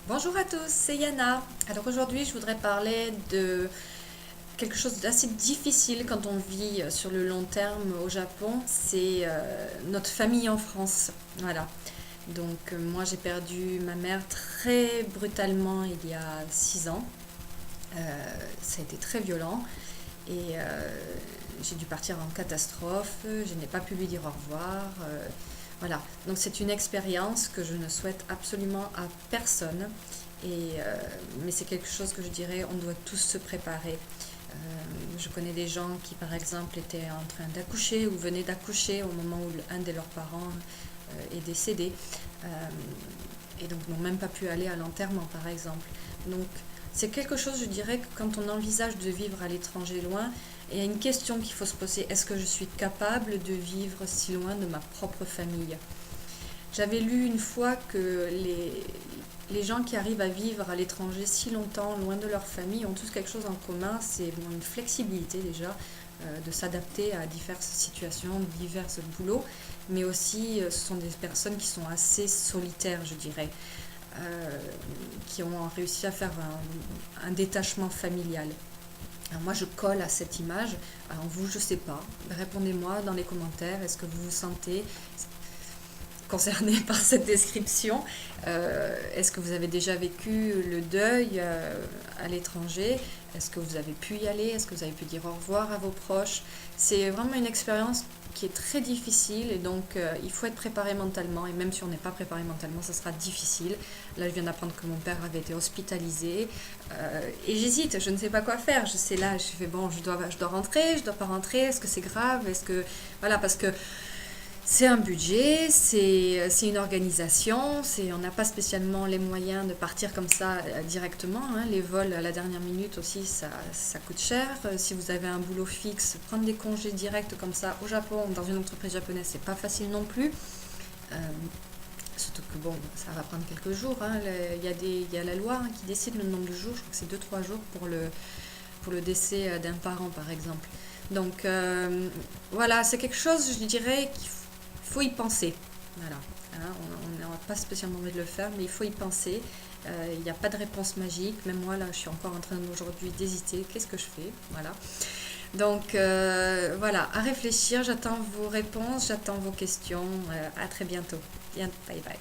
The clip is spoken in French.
Bonjour à tous, c'est Yana. Alors aujourd'hui, je voudrais parler de quelque chose d'assez difficile quand on vit sur le long terme au Japon, c'est notre famille en France. Voilà. Donc moi, j'ai perdu ma mère très brutalement il y a 6 ans. Ça a été très violent et j'ai dû partir en catastrophe. Je n'ai pas pu lui dire au revoir. Voilà. Donc c'est une expérience que je ne souhaite absolument à personne. Mais c'est quelque chose que je dirais, on doit tous se préparer. Je connais des gens qui, par exemple, étaient en train d'accoucher ou venaient d'accoucher au moment où un de leurs parents est décédé euh, et donc n'ont même pas pu aller à l'enterrement, par exemple. Donc, c'est quelque chose, je dirais, que quand on envisage de vivre à l'étranger loin, il y a une question qu'il faut se poser. Est-ce que je suis capable de vivre si loin de ma propre famille? J'avais lu une fois que les gens qui arrivent à vivre à l'étranger si longtemps, loin de leur famille, ont tous quelque chose en commun, c'est bon, une flexibilité déjà, de s'adapter à diverses situations, divers boulots, mais aussi ce sont des personnes qui sont assez solitaires, je dirais, euh, qui ont réussi à faire un détachement familial. Alors moi, je colle à cette image. Alors vous, je sais pas. Répondez-moi dans les commentaires. Est-ce que vous vous sentez concerné par cette description? Est-ce que vous avez déjà vécu le deuil à l'étranger? Est-ce que vous avez pu y aller? Est-ce que vous avez pu dire au revoir à vos proches? C'est vraiment une expérience qui est très difficile et donc il faut être préparé mentalement et même si on n'est pas préparé mentalement, ça sera difficile. Là, je viens d'apprendre que mon père avait été hospitalisé et j'hésite, je ne sais pas quoi faire. Je sais là, je fais bon, je dois rentrer, je dois pas rentrer, est-ce que c'est grave? Est-ce que voilà, parce que c'est un budget, c'est une organisation, on n'a pas spécialement les moyens de partir comme ça directement, hein. Les vols à la dernière minute aussi, ça coûte cher. Si vous avez un boulot fixe, prendre des congés directs comme ça au Japon, dans une entreprise japonaise, c'est pas facile non plus. Euh, Surtout que bon, ça va prendre quelques jours, hein. Il y a la loi, hein, qui décide le nombre de jours, je crois que c'est 2 3 jours pour le décès d'un parent par exemple. Donc voilà, c'est quelque chose, je dirais, qu'il faut y penser. Voilà. Hein, on n'a pas spécialement envie de le faire, mais il faut y penser. Il n'y a pas de réponse magique. Même moi, là, je suis encore en train aujourd'hui d'hésiter. Qu'est-ce que je fais? Voilà. Donc, voilà, à réfléchir. J'attends vos réponses, j'attends vos questions. À très bientôt. Bien, bye bye.